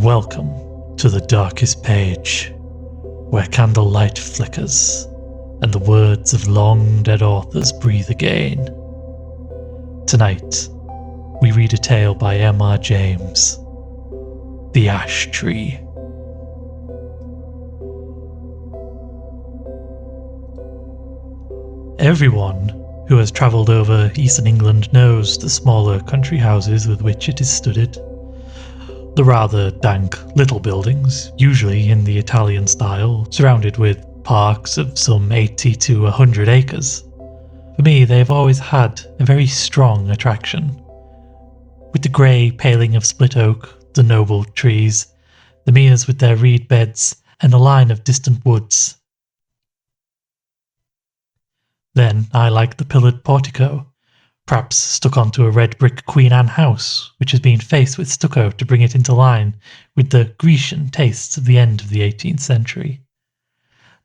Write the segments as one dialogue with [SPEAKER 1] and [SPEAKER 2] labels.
[SPEAKER 1] Welcome to the darkest page, where candlelight flickers and the words of long dead authors breathe again. Tonight, we read a tale by M.R. James, The Ash Tree. Everyone who has travelled over eastern England knows the smaller country houses with which it is studded. The rather dank little buildings, usually in the Italian style, surrounded with parks of some 80 to 100 acres. For me, they have always had a very strong attraction. With the grey paling of split oak, the noble trees, the meres with their reed beds, and a line of distant woods. Then I like the pillared portico, perhaps stuck onto a red brick Queen Anne house, which has been faced with stucco to bring it into line with the Grecian tastes of the end of the 18th century.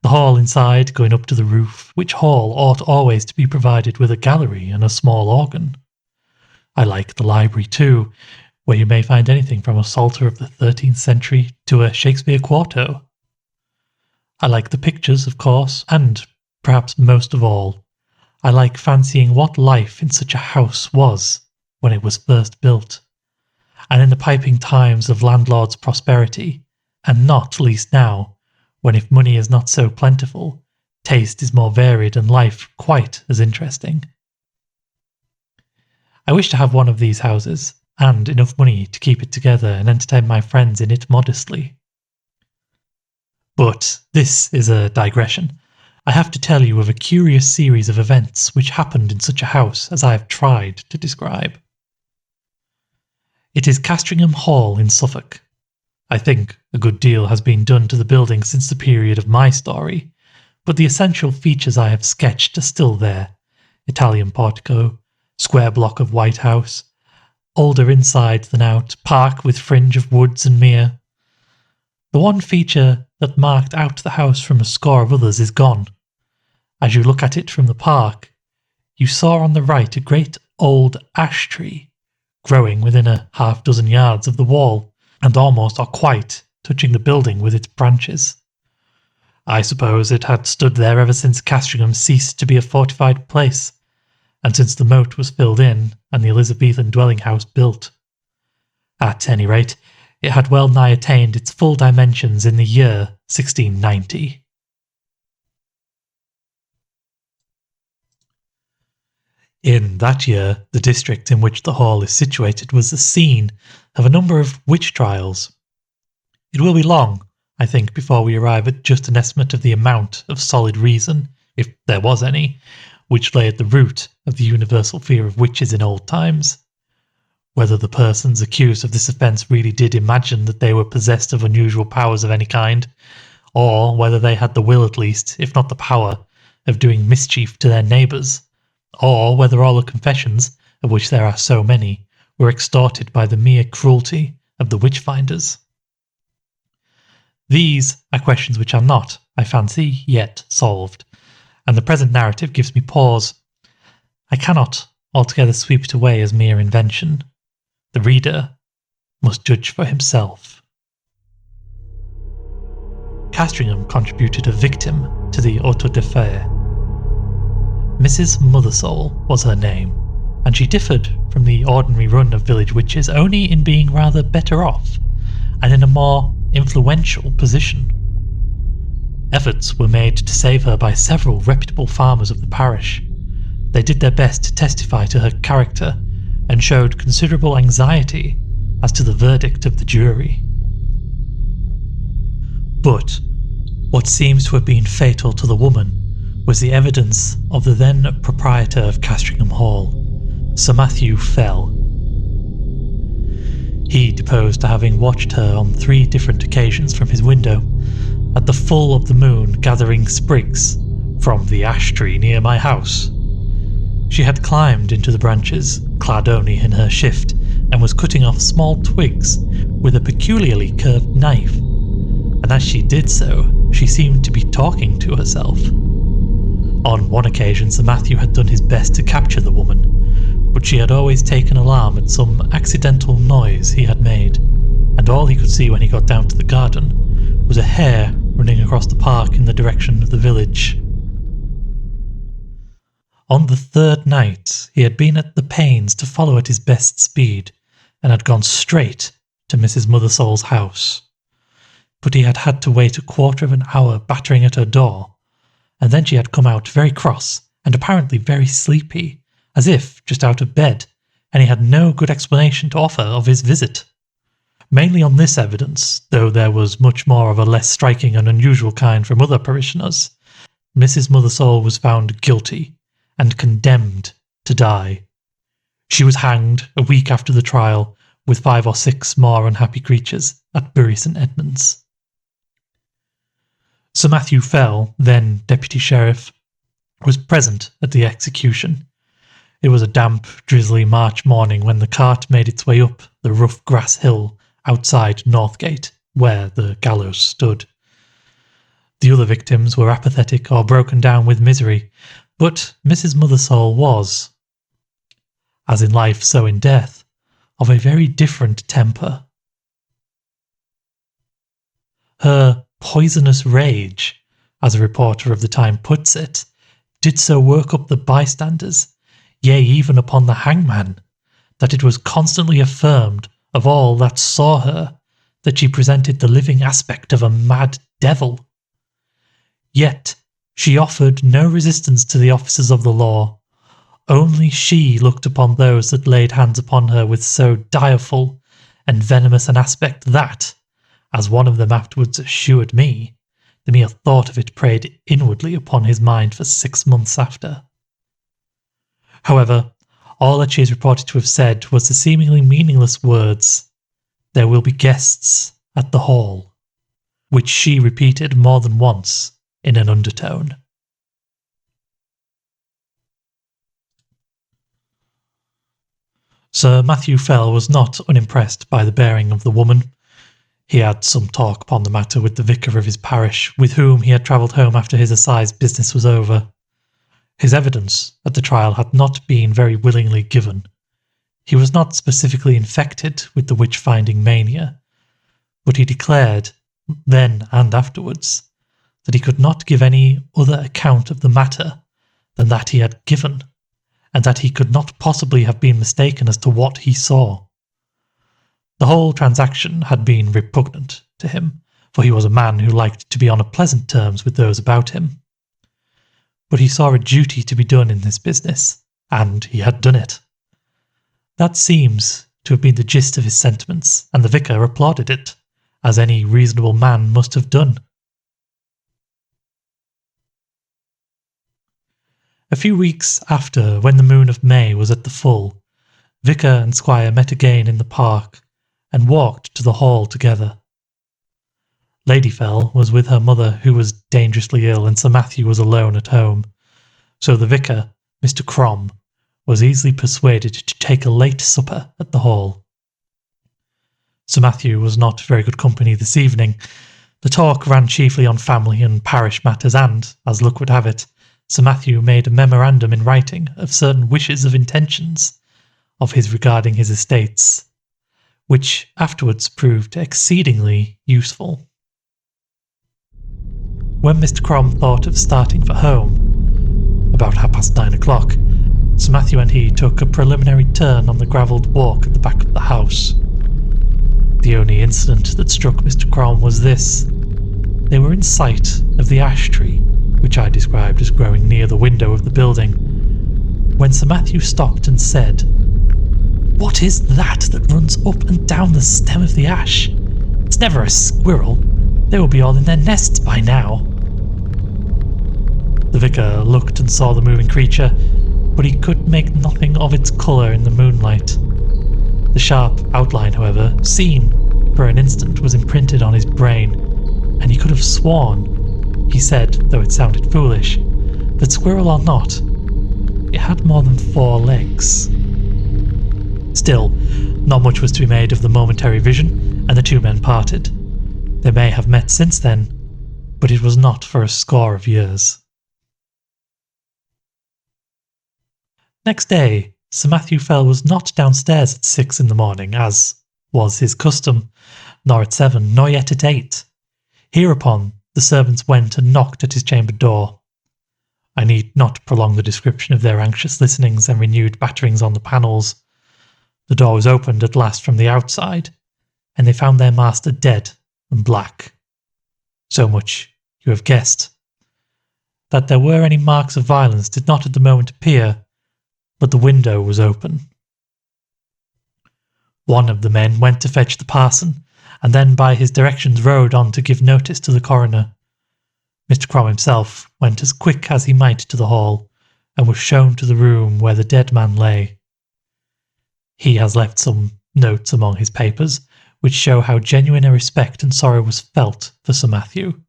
[SPEAKER 1] The hall inside going up to the roof, which hall ought always to be provided with a gallery and a small organ. I like the library too, where you may find anything from a psalter of the 13th century to a Shakespeare quarto. I like the pictures, of course, and, perhaps most of all, I like fancying what life in such a house was when it was first built, and in the piping times of landlord's prosperity, and not least now, when if money is not so plentiful, taste is more varied and life quite as interesting. I wish to have one of these houses, and enough money to keep it together and entertain my friends in it modestly. But this is a digression. I have to tell you of a curious series of events which happened in such a house as I have tried to describe. It is Castringham Hall in Suffolk. I think a good deal has been done to the building since the period of my story, but the essential features I have sketched are still there. Italian portico, square block of white house, older inside than out, park with fringe of woods and mere. The one feature that marked out the house from a score of others is gone. As you look at it from the park, you saw on the right a great old ash tree growing within a half-dozen yards of the wall, and almost or quite touching the building with its branches. I suppose it had stood there ever since Castringham ceased to be a fortified place, and since the moat was filled in and the Elizabethan dwelling house built. At any rate, it had well nigh attained its full dimensions in the year 1690. In that year, the district in which the hall is situated was the scene of a number of witch trials. It will be long, I think, before we arrive at just an estimate of the amount of solid reason, if there was any, which lay at the root of the universal fear of witches in old times. Whether the persons accused of this offence really did imagine that they were possessed of unusual powers of any kind, or whether they had the will at least, if not the power, of doing mischief to their neighbours, or whether all the confessions, of which there are so many, were extorted by the mere cruelty of the witch-finders. These are questions which are not, I fancy, yet solved, and the present narrative gives me pause. I cannot altogether sweep it away as mere invention. The reader must judge for himself. Castringham contributed a victim to the auto de fe. Mrs. Mothersole was her name, and she differed from the ordinary run of village witches only in being rather better off, and in a more influential position. Efforts were made to save her by several reputable farmers of the parish. They did their best to testify to her character, and showed considerable anxiety as to the verdict of the jury. But what seems to have been fatal to the woman was the evidence of the then proprietor of Castringham Hall, Sir Matthew Fell. He deposed to having watched her on 3 different occasions from his window, at the full of the moon gathering sprigs from the ash tree near my house. She had climbed into the branches, clad only in her shift, and was cutting off small twigs with a peculiarly curved knife, and as she did so, she seemed to be talking to herself. On one occasion, Sir Matthew had done his best to capture the woman, but she had always taken alarm at some accidental noise he had made. and all he could see when he got down to the garden was a hare running across the park in the direction of the village. On the third night, he had been at the pains to follow at his best speed, and had gone straight to Mrs. Mothersole's house. But he had had to wait a quarter of an hour battering at her door, and then she had come out very cross and apparently very sleepy, as if just out of bed, and he had no good explanation to offer of his visit. Mainly on this evidence, though there was much more of a less striking and unusual kind from other parishioners, Mrs. Mothersole was found guilty and condemned to die. She was hanged a week after the trial, with 5 or 6 more unhappy creatures at Bury St Edmunds. Sir Matthew Fell, then Deputy Sheriff, was present at the execution. It was a damp, drizzly March morning when the cart made its way up the rough grass hill outside Northgate, where the gallows stood. The other victims were apathetic or broken down with misery, but Mrs. Mothersole was, as in life so in death, of a very different temper. Her poisonous rage, as a reporter of the time puts it, did so work up the bystanders, yea, even upon the hangman, that it was constantly affirmed of all that saw her that she presented the living aspect of a mad devil. Yet she offered no resistance to the officers of the law. Only she looked upon those that laid hands upon her with so direful and venomous an aspect that, as one of them afterwards assured me, the mere thought of it preyed inwardly upon his mind for 6 months after. However, all that she is reported to have said was the seemingly meaningless words, "There will be guests at the hall," which she repeated more than once in an undertone. Sir Matthew Fell was not unimpressed by the bearing of the woman. He had some talk upon the matter with the vicar of his parish, with whom he had travelled home after his assize business was over. His evidence at the trial had not been very willingly given. He was not specifically infected with the witch-finding mania, but he declared, then and afterwards, that he could not give any other account of the matter than that he had given, and that he could not possibly have been mistaken as to what he saw. The whole transaction had been repugnant to him, for he was a man who liked to be on pleasant terms with those about him. But he saw a duty to be done in this business, and he had done it. That seems to have been the gist of his sentiments, and the vicar applauded it, as any reasonable man must have done. A few weeks after, when the moon of May was at the full, vicar and squire met again in the park, and walked to the hall together. Lady Fell was with her mother, who was dangerously ill, and Sir Matthew was alone at home, so the vicar, Mr. Crom, was easily persuaded to take a late supper at the hall. Sir Matthew was not very good company this evening. The talk ran chiefly on family and parish matters, and, as luck would have it, Sir Matthew made a memorandum in writing of certain wishes of intentions of his regarding his estates, which afterwards proved exceedingly useful. When Mr. Crom thought of starting for home, about 9:30, Sir Matthew and he took a preliminary turn on the gravelled walk at the back of the house. The only incident that struck Mr. Crom was this. They were in sight of the ash tree, which I described as growing near the window of the building, when Sir Matthew stopped and said, "What is that runs up and down the stem of the ash? It's never a squirrel. They will be all in their nests by now." The vicar looked and saw the moving creature, but he could make nothing of its colour in the moonlight. The sharp outline, however, seen for an instant, was imprinted on his brain, and he could have sworn, he said, though it sounded foolish, that squirrel or not, it had more than 4 legs. Still, not much was to be made of the momentary vision, and the two men parted. They may have met since then, but it was not for a score of years. Next day, Sir Matthew Fell was not downstairs at 6 in the morning, as was his custom, nor at 7, nor yet at 8. Hereupon the servants went and knocked at his chamber door. I need not prolong the description of their anxious listenings and renewed batterings on the panels. The door was opened at last from the outside, and they found their master dead and black. So much you have guessed. That there were any marks of violence did not at the moment appear, but the window was open. One of the men went to fetch the parson, and then by his directions rode on to give notice to the coroner. Mr. Crom himself went as quick as he might to the hall, and was shown to the room where the dead man lay. He has left some notes among his papers, which show how genuine a respect and sorrow was felt for Sir Matthew,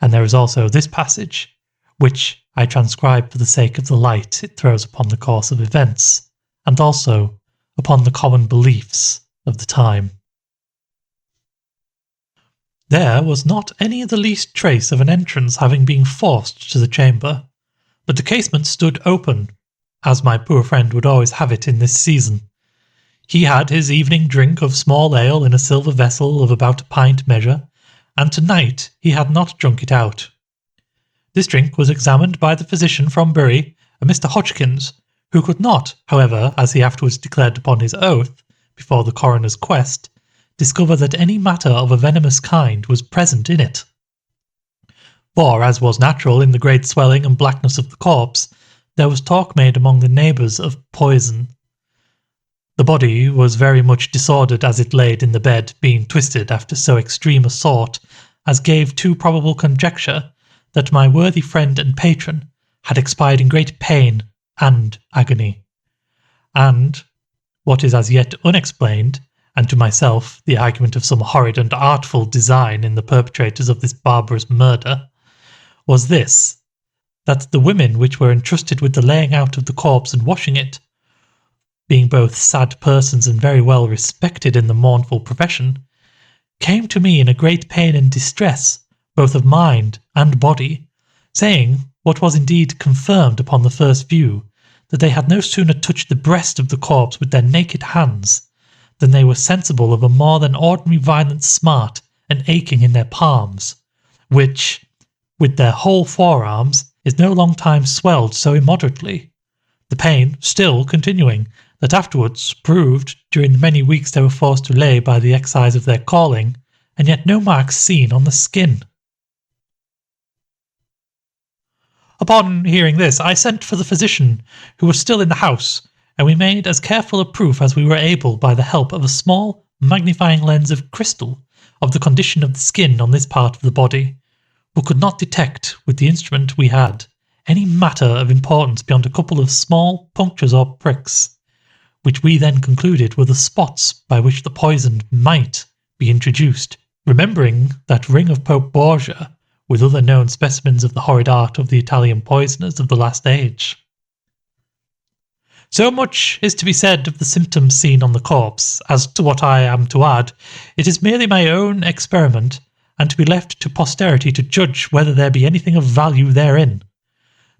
[SPEAKER 1] and there is also this passage, which I transcribe for the sake of the light it throws upon the course of events, and also upon the common beliefs of the time. There was not any the least trace of an entrance having been forced to the chamber, but the casement stood open, as my poor friend would always have it in this season. He had his evening drink of small ale in a silver vessel of about a pint measure, and tonight he had not drunk it out. This drink was examined by the physician from Bury, a Mr. Hodgkins, who could not, however, as he afterwards declared upon his oath, before the coroner's quest, discover that any matter of a venomous kind was present in it. For, as was natural in the great swelling and blackness of the corpse, there was talk made among the neighbours of poison. The body was very much disordered as it laid in the bed, being twisted after so extreme a sort as gave too probable conjecture that my worthy friend and patron had expired in great pain and agony. And, what is as yet unexplained, and to myself the argument of some horrid and artful design in the perpetrators of this barbarous murder, was this, that the women which were entrusted with the laying out of the corpse and washing it, being both sad persons and very well respected in the mournful profession, came to me in a great pain and distress, both of mind and body, saying, what was indeed confirmed upon the first view, that they had no sooner touched the breast of the corpse with their naked hands, than they were sensible of a more than ordinary violent smart and aching in their palms, which, with their whole forearms, is no long time swelled so immoderately, the pain still continuing, that afterwards proved, during the many weeks they were forced to lay by the exercise of their calling, and yet no marks seen on the skin. Upon hearing this, I sent for the physician, who was still in the house, and we made as careful a proof as we were able by the help of a small magnifying lens of crystal of the condition of the skin on this part of the body, but could not detect, with the instrument we had, any matter of importance beyond a couple of small punctures or pricks, which we then concluded were the spots by which the poison might be introduced, remembering that ring of Pope Borgia, with other known specimens of the horrid art of the Italian poisoners of the last age. So much is to be said of the symptoms seen on the corpse. As to what I am to add, it is merely my own experiment, and to be left to posterity to judge whether there be anything of value therein.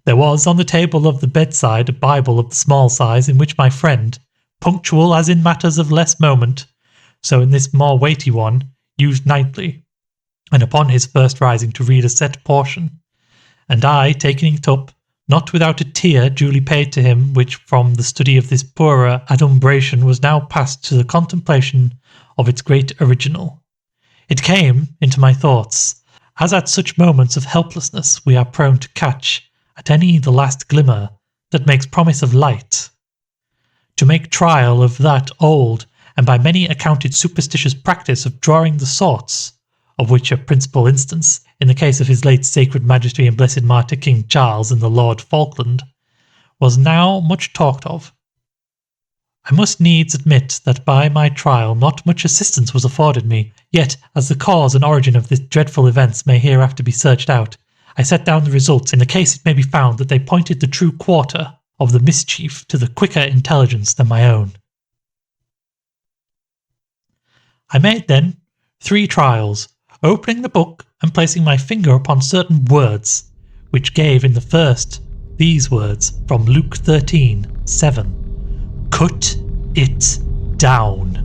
[SPEAKER 1] There was on the table of the bedside a Bible of the small size, in which my friend, punctual as in matters of less moment, so in this more weighty one, used nightly, and upon his first rising to read a set portion, and I, taking it up, not without a tear duly paid to him, which from the study of this poorer adumbration was now passed to the contemplation of its great original. It came into my thoughts, as at such moments of helplessness we are prone to catch at any the last glimmer that makes promise of light, to make trial of that old and by many accounted superstitious practice of drawing the sorts, of which a principal instance, in the case of his late sacred majesty and blessed martyr King Charles and the Lord Falkland, was now much talked of. I must needs admit that by my trial not much assistance was afforded me, yet as the cause and origin of this dreadful events may hereafter be searched out, I set down the results in the case it may be found that they pointed the true quarter of the mischief to the quicker intelligence than my own. I made then 3 trials, opening the book and placing my finger upon certain words, which gave in the first these words from Luke 13:7, "Cut it down."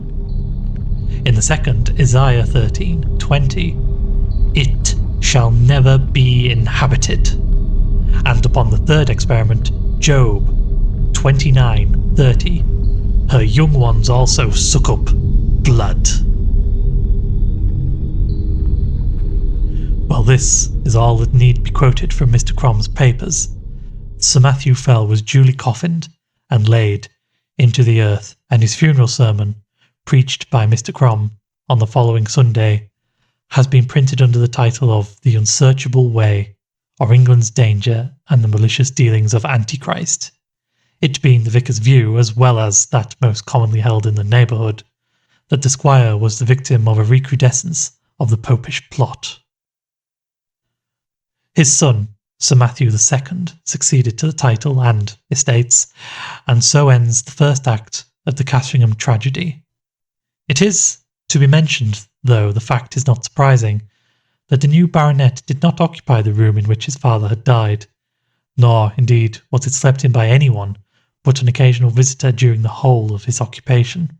[SPEAKER 1] In the second, Isaiah 13:20, "It shall never be inhabited." And upon the third experiment, Job 29:30, "Her young ones also suck up blood." Well, this is all that need be quoted from Mr. Crom's papers. Sir Matthew Fell was duly coffined and laid into the earth, and his funeral sermon, preached by Mr. Crom on the following Sunday, has been printed under the title of The Unsearchable Way, or England's Danger and the Malicious Dealings of Antichrist, it being the vicar's view, as well as that most commonly held in the neighbourhood, that the squire was the victim of a recrudescence of the popish plot. His son, Sir Matthew II, succeeded to the title and estates, and so ends the first act of the Castringham tragedy. It is to be mentioned, though the fact is not surprising, that the new baronet did not occupy the room in which his father had died, nor, indeed, was it slept in by anyone but an occasional visitor during the whole of his occupation.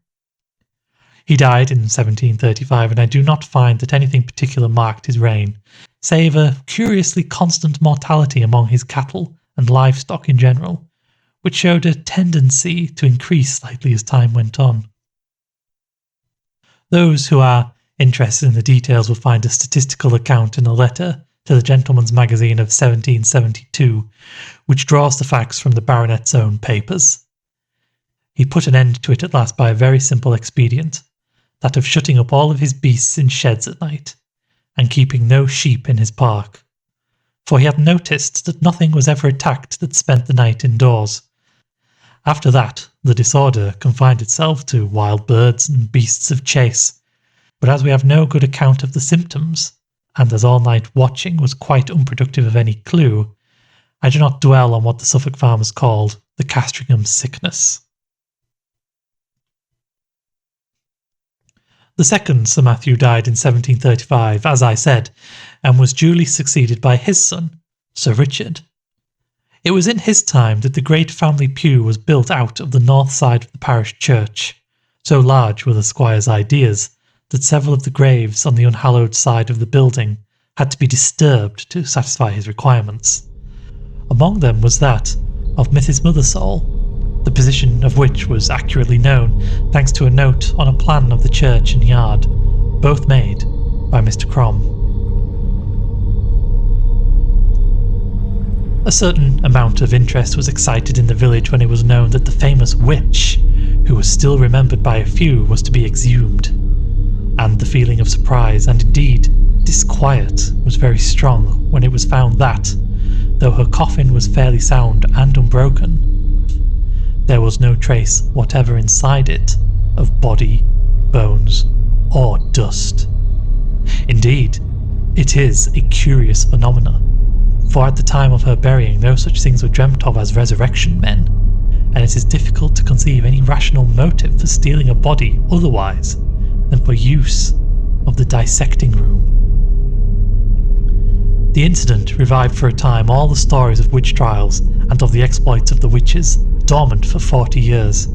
[SPEAKER 1] He died in 1735, and I do not find that anything particular marked his reign, save a curiously constant mortality among his cattle and livestock in general, which showed a tendency to increase slightly as time went on. Those who are interested in the details will find a statistical account in a letter to the Gentleman's Magazine of 1772, which draws the facts from the baronet's own papers. He put an end to it at last by a very simple expedient, that of shutting up all of his beasts in sheds at night, and keeping no sheep in his park, for he had noticed that nothing was ever attacked that spent the night indoors. After that, the disorder confined itself to wild birds and beasts of chase, but as we have no good account of the symptoms, and as all-night watching was quite unproductive of any clue, I do not dwell on what the Suffolk farmers called the Castringham sickness. The second Sir Matthew died in 1735, as I said, and was duly succeeded by his son, Sir Richard. It was in his time that the great family pew was built out of the north side of the parish church. So large were the squire's ideas that several of the graves on the unhallowed side of the building had to be disturbed to satisfy his requirements. Among them was that of Mrs. Mothersole, the position of which was accurately known thanks to a note on a plan of the church and yard, both made by Mr. Crom. A certain amount of interest was excited in the village when it was known that the famous witch, who was still remembered by a few, was to be exhumed, and the feeling of surprise and indeed disquiet was very strong when it was found that, though her coffin was fairly sound and unbroken, there was no trace whatever inside it of body, bones, or dust. Indeed, it is a curious phenomenon, for at the time of her burying no such things were dreamt of as resurrection men, and it is difficult to conceive any rational motive for stealing a body otherwise than for use of the dissecting room. The incident revived for a time all the stories of witch trials and of the exploits of the witches, dormant for 40 years,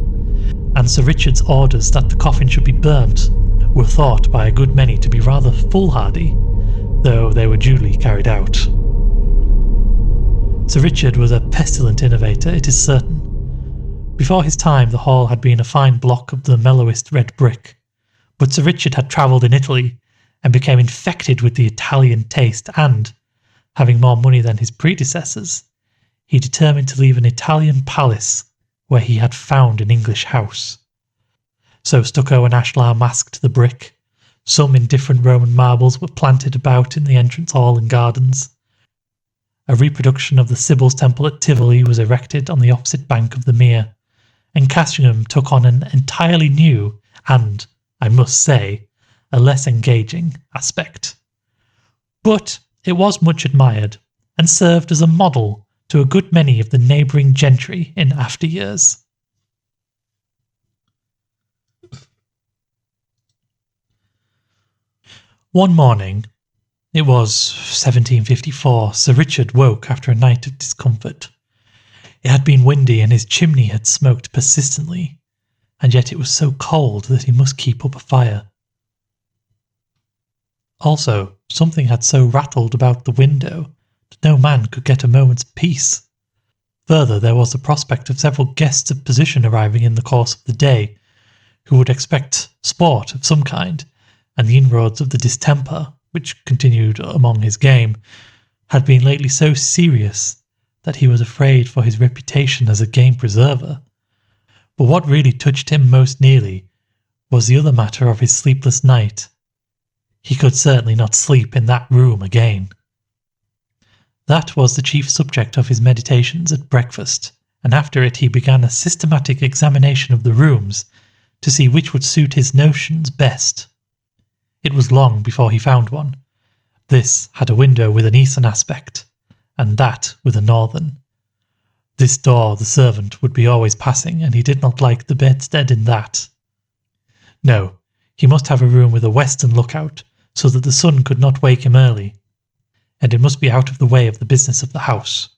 [SPEAKER 1] and Sir Richard's orders that the coffin should be burnt were thought by a good many to be rather foolhardy, though they were duly carried out. Sir Richard was a pestilent innovator, it is certain. Before his time the hall had been a fine block of the mellowest red brick, but Sir Richard had travelled in Italy and became infected with the Italian taste, and, having more money than his predecessors, he determined to leave an Italian palace where he had found an English house. So stucco and ashlar masked the brick, some indifferent Roman marbles were planted about in the entrance hall and gardens. A reproduction of the Sibyl's Temple at Tivoli was erected on the opposite bank of the mere, and Castringham took on an entirely new and, I must say, a less engaging aspect. But it was much admired, and served as a model to a good many of the neighbouring gentry in after years. One morning, it was 1754, Sir Richard woke after a night of discomfort. It had been windy and his chimney had smoked persistently, and yet it was so cold that he must keep up a fire. Also, something had so rattled about the window that no man could get a moment's peace. Further, there was the prospect of several guests of position arriving in the course of the day, who would expect sport of some kind, and the inroads of the distemper, which continued among his game, had been lately so serious that he was afraid for his reputation as a game preserver. But what really touched him most nearly was the other matter of his sleepless night. He could certainly not sleep in that room again. That was the chief subject of his meditations at breakfast, and after it he began a systematic examination of the rooms to see which would suit his notions best. It was long before he found one. This had a window with an eastern aspect, and that with a northern. This door the servant would be always passing, and he did not like the bedstead in that. No, he must have a room with a western lookout, so that the sun could not wake him early, and it must be out of the way of the business of the house.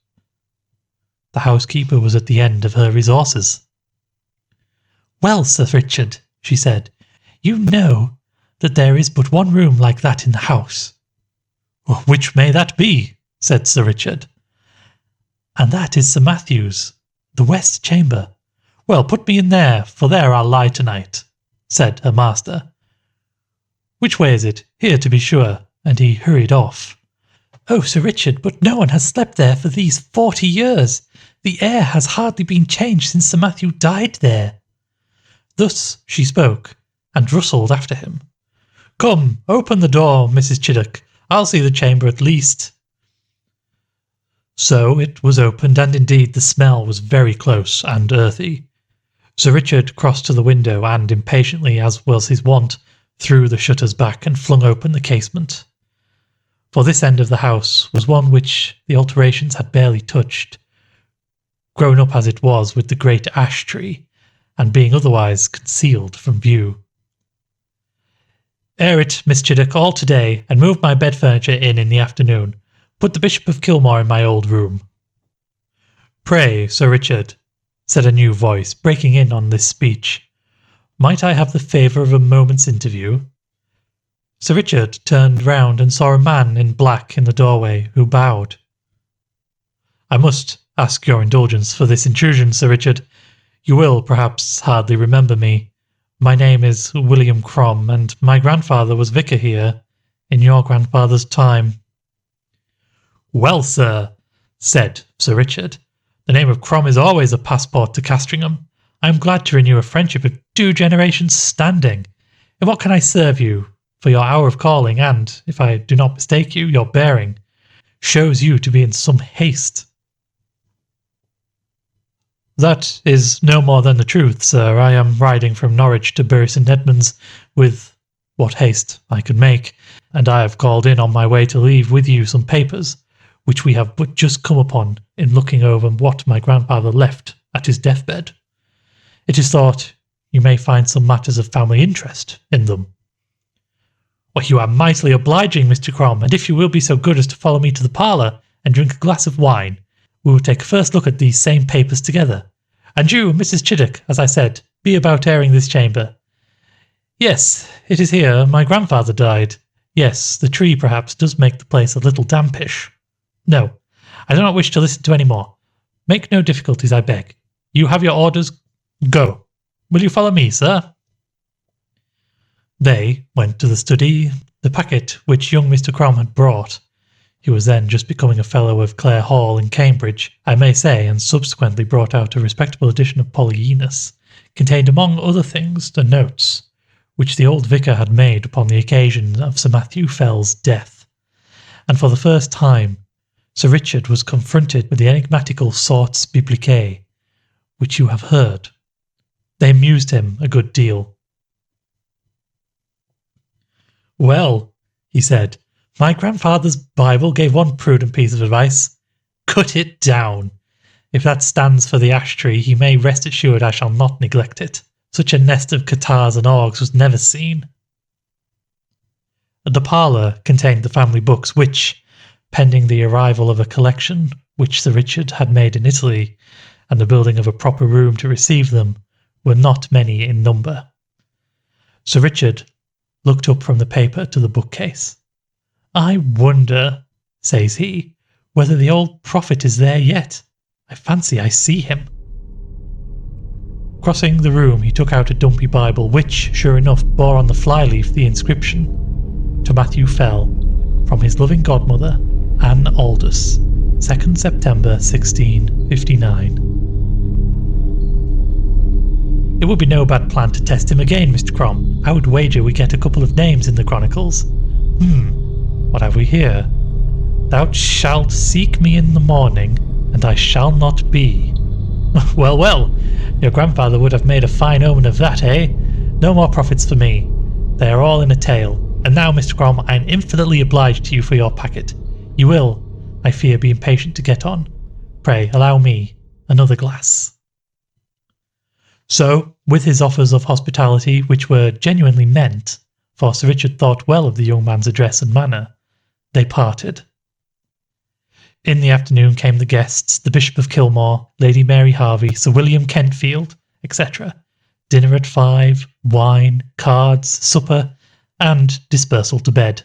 [SPEAKER 1] The housekeeper was at the end of her resources. "Well, Sir Richard," she said, "you know that there is but one room like that in the house." "Which may that be?" said Sir Richard. "And that is Sir Matthew's, the west chamber." "Well, put me in there, for there I'll lie tonight," said her master. "Which way is it? Here, to be sure," and he hurried off. "Oh, Sir Richard, but no one has slept there for these 40 years. The air has hardly been changed since Sir Matthew died there." Thus she spoke, and rustled after him. "Come, open the door, Mrs. Chiddock. I'll see the chamber at least." So it was opened, and indeed the smell was very close and earthy. Sir Richard crossed to the window, and impatiently, as was his wont, threw the shutters back and flung open the casement. For this end of the house was one which the alterations had barely touched, grown up as it was with the great ash tree, and being otherwise concealed from view. "Air it, Miss Chiddock, all to-day, and move my bed furniture in the afternoon. Put the Bishop of Kilmore in my old room." "Pray, Sir Richard," said a new voice, breaking in on this speech, "might I have the favour of a moment's interview?" Sir Richard turned round and saw a man in black in the doorway, who bowed. "I must ask your indulgence for this intrusion, Sir Richard. You will, perhaps, hardly remember me. My name is William Crom, and my grandfather was vicar here in your grandfather's time." "Well, sir," said Sir Richard, "the name of Crom is always a passport to Castringham. I am glad to renew a friendship of 2 generations standing. In what can I serve you? For your hour of calling, and, if I do not mistake you, your bearing, shows you to be in some haste." "That is no more than the truth, sir. I am riding from Norwich to Bury St. Edmunds with what haste I could make, and I have called in on my way to leave with you some papers, which we have but just come upon in looking over what my grandfather left at his deathbed. It is thought you may find some matters of family interest in them." "Well, you are mightily obliging, Mr. Crom, and if you will be so good as to follow me to the parlour and drink a glass of wine, we will take a first look at these same papers together. And you, Mrs. Chiddock, as I said, be about airing this chamber." "Yes, it is here my grandfather died. Yes, the tree perhaps does make the place a little dampish. No, I do not wish to listen to any more. Make no difficulties, I beg. You have your orders. Go. Will you follow me, sir?" They went to the study. The packet which young Mr. Crom had brought, he was then just becoming a fellow of Clare Hall in Cambridge, I may say, and subsequently brought out a respectable edition of Polygenus, contained among other things the notes which the old vicar had made upon the occasion of Sir Matthew Fell's death. And for the first time Sir Richard was confronted with the enigmatical sortes biblicae which you have heard. They amused him a good deal. "Well," he said, "my grandfather's Bible gave one prudent piece of advice. Cut it down. If that stands for the ash tree, he may rest assured I shall not neglect it. Such a nest of catars and orgs was never seen." The parlour contained the family books which, pending the arrival of a collection which Sir Richard had made in Italy, and the building of a proper room to receive them, were not many in number. Sir Richard looked up from the paper to the bookcase, I wonder, says he, whether the old prophet is there yet. I fancy I see him. Crossing the room, he took out a dumpy Bible, which, sure enough, bore on the flyleaf the inscription, "To Matthew Fell, from his loving godmother, Anne Aldous, 2nd September 1659. It would be no bad plan to test him again, Mr. Crom. I would wager we get a couple of names in the chronicles. What have we here? Thou shalt seek me in the morning, and I shall not be. Well, well, your grandfather would have made a fine omen of that, eh? No more profits for me. They are all in a tale. And now, Mr. Crom, I am infinitely obliged to you for your packet. You will, I fear, be impatient to get on. Pray, allow me another glass. So, with his offers of hospitality, which were genuinely meant, for Sir Richard thought well of the young man's address and manner, they parted. In the afternoon came the guests, the Bishop of Kilmore, Lady Mary Harvey, Sir William Kentfield, etc. Dinner at 5, wine, cards, supper, and dispersal to bed.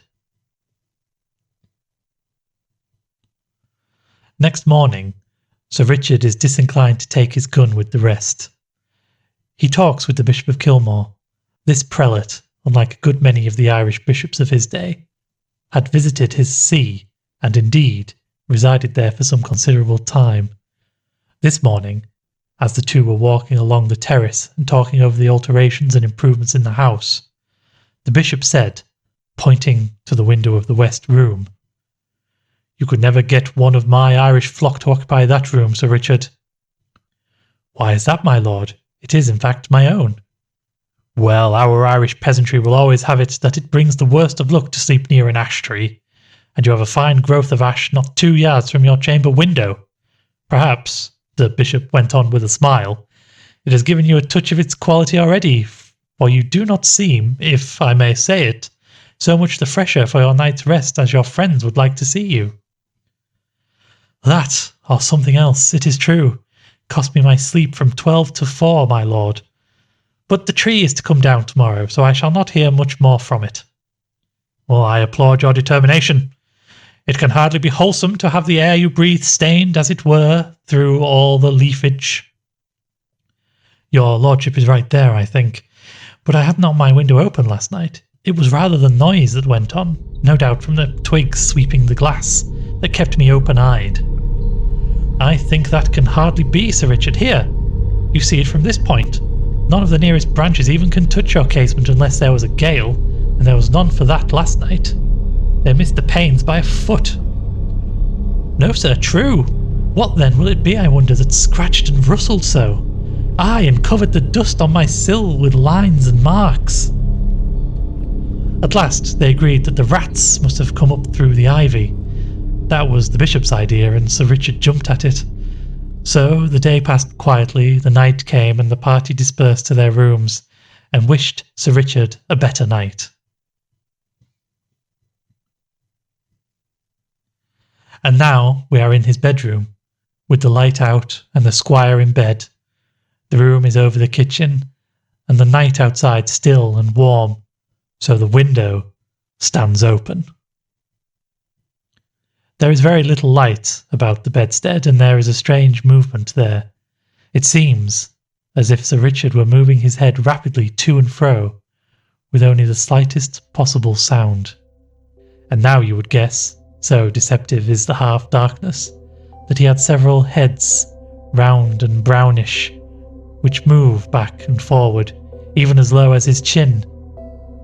[SPEAKER 1] Next morning, Sir Richard is disinclined to take his gun with the rest. He talks with the Bishop of Kilmore. This prelate, unlike a good many of the Irish bishops of his day, had visited his see, and indeed resided there for some considerable time. This morning, as the two were walking along the terrace and talking over the alterations and improvements in the house, the bishop said, pointing to the window of the west room, "You could never get one of my Irish flock to occupy that room, Sir Richard." "Why is that, my lord? It is, in fact, my own." "Well, our Irish peasantry will always have it that it brings the worst of luck to sleep near an ash tree, and you have a fine growth of ash not 2 yards from your chamber window. Perhaps," the bishop went on with a smile, "it has given you a touch of its quality already, for you do not seem, if I may say it, so much the fresher for your night's rest as your friends would like to see you." "That, or something else, it is true, cost me my sleep from 12 to 4, my lord. But the tree is to come down tomorrow, so I shall not hear much more from it." "Well, I applaud your determination. It can hardly be wholesome to have the air you breathe stained, as it were, through all the leafage." "Your lordship is right there, I think. But I had not my window open last night. It was rather the noise that went on, no doubt from the twigs sweeping the glass, that kept me open-eyed." "I think that can hardly be, Sir Richard. Here, you see it from this point. None of the nearest branches even can touch your casement unless there was a gale, and there was none for that last night. They missed the panes by a foot." "No, sir, true. What then will it be, I wonder, that scratched and rustled so? Aye, and covered the dust on my sill with lines and marks." At last they agreed that the rats must have come up through the ivy. That was the bishop's idea, and Sir Richard jumped at it. So the day passed quietly, the night came, and the party dispersed to their rooms, and wished Sir Richard a better night. And now we are in his bedroom, with the light out and the squire in bed. The room is over the kitchen, and the night outside still and warm, so the window stands open. There is very little light about the bedstead, and there is a strange movement there. It seems as if Sir Richard were moving his head rapidly to and fro, with only the slightest possible sound. And now you would guess, so deceptive is the half-darkness, that he had several heads, round and brownish, which move back and forward, even as low as his chin.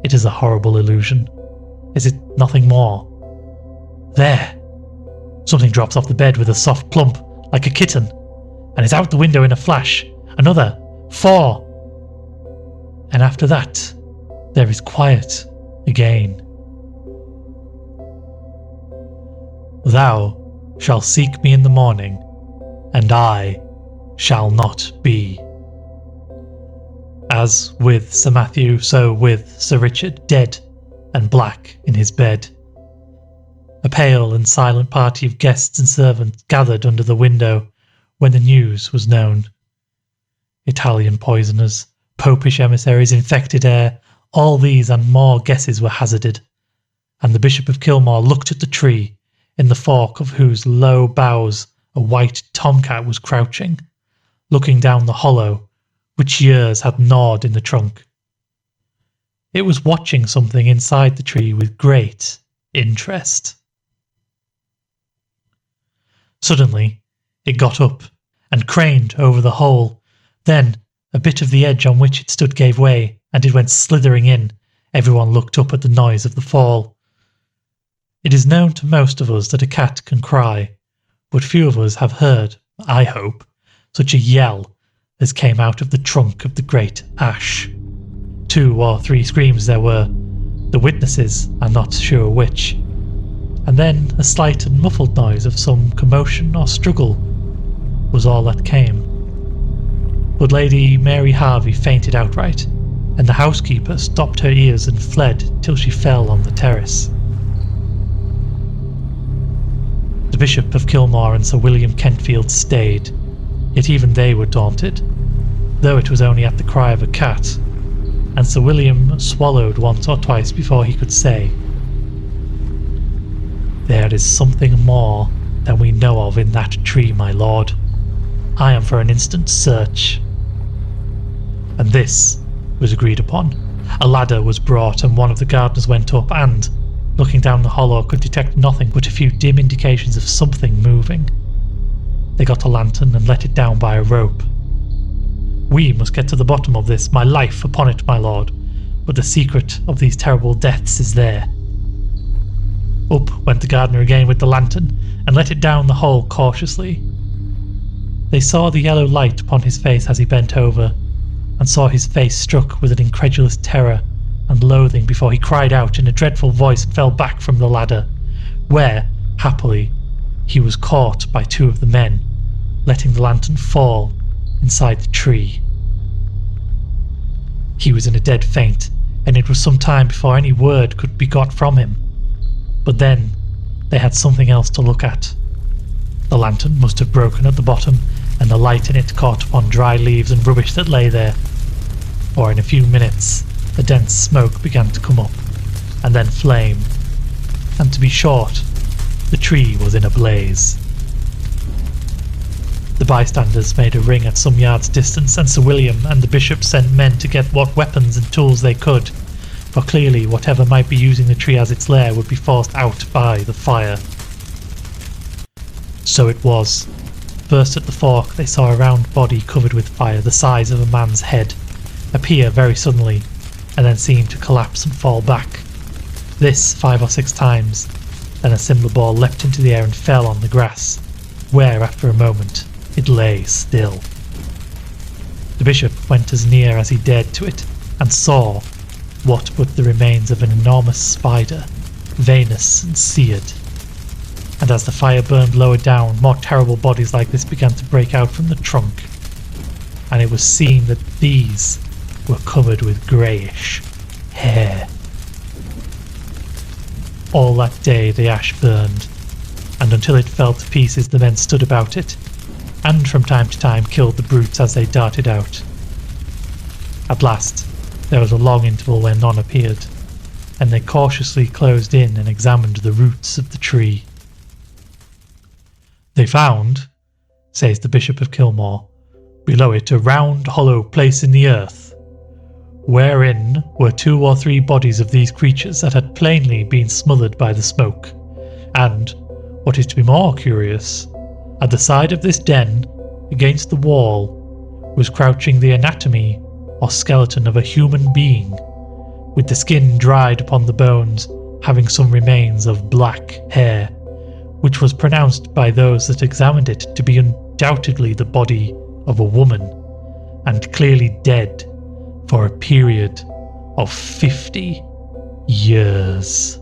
[SPEAKER 1] It is a horrible illusion. Is it nothing more? There! Something drops off the bed with a soft plump, like a kitten, and is out the window in a flash. Another, 4. And after that, there is quiet again. "Thou shalt seek me in the morning, and I shall not be." As with Sir Matthew, so with Sir Richard, dead and black in his bed. A pale and silent party of guests and servants gathered under the window when the news was known. Italian poisoners, popish emissaries, infected air, all these and more guesses were hazarded, and the Bishop of Kilmore looked at the tree, in the fork of whose low boughs a white tomcat was crouching, looking down the hollow which years had gnawed in the trunk. It was watching something inside the tree with great interest. Suddenly, it got up and craned over the hole. Then, a bit of the edge on which it stood gave way, and it went slithering in. Everyone looked up at the noise of the fall. It is known to most of us that a cat can cry, but few of us have heard, I hope, such a yell as came out of the trunk of the great ash. 2 or 3 screams there were, the witnesses are not sure which, and then a slight and muffled noise of some commotion or struggle was all that came. But Lady Mary Harvey fainted outright, and the housekeeper stopped her ears and fled till she fell on the terrace. The Bishop of Kilmore and Sir William Kentfield stayed, yet even they were daunted, though it was only at the cry of a cat, and Sir William swallowed once or twice before he could say, "There is something more than we know of in that tree, my lord. I am for an instant search." And this was agreed upon. A ladder was brought, and one of the gardeners went up and, looking down the hollow, could detect nothing but a few dim indications of something moving. They got a lantern and let it down by a rope. "We must get to the bottom of this, my life upon it, my lord, but the secret of these terrible deaths is there." Up went the gardener again with the lantern, and let it down the hole cautiously. They saw the yellow light upon his face as he bent over, and saw his face struck with an incredulous terror and loathing before he cried out in a dreadful voice and fell back from the ladder, where, happily, he was caught by 2 of the men, letting the lantern fall inside the tree. He was in a dead faint, and it was some time before any word could be got from him. But then they had something else to look at. The lantern must have broken at the bottom, and the light in it caught upon dry leaves and rubbish that lay there. For in a few minutes the dense smoke began to come up, and then flame, and to be short, the tree was in a blaze. The bystanders made a ring at some yards' distance, and Sir William and the Bishop sent men to get what weapons and tools they could, for clearly whatever might be using the tree as its lair would be forced out by the fire. So it was. First at the fork they saw a round body covered with fire, the size of a man's head, appear very suddenly, and then seem to collapse and fall back. This 5 or 6 times, then a similar ball leapt into the air and fell on the grass, where after a moment it lay still. The Bishop went as near as he dared to it, and saw what but the remains of an enormous spider, veinous and seared. And as the fire burned lower down, more terrible bodies like this began to break out from the trunk, and it was seen that these were covered with greyish hair. All that day the ash burned, and until it fell to pieces the men stood about it, and from time to time killed the brutes as they darted out. At last there was a long interval where none appeared, and they cautiously closed in and examined the roots of the tree. "They found," says the Bishop of Kilmore, "below it a round hollow place in the earth, wherein were 2 or 3 bodies of these creatures that had plainly been smothered by the smoke, and, what is to be more curious, at the side of this den, against the wall, was crouching the anatomy or skeleton of a human being, with the skin dried upon the bones, having some remains of black hair, which was pronounced by those that examined it to be undoubtedly the body of a woman, and clearly dead for a period of 50 years.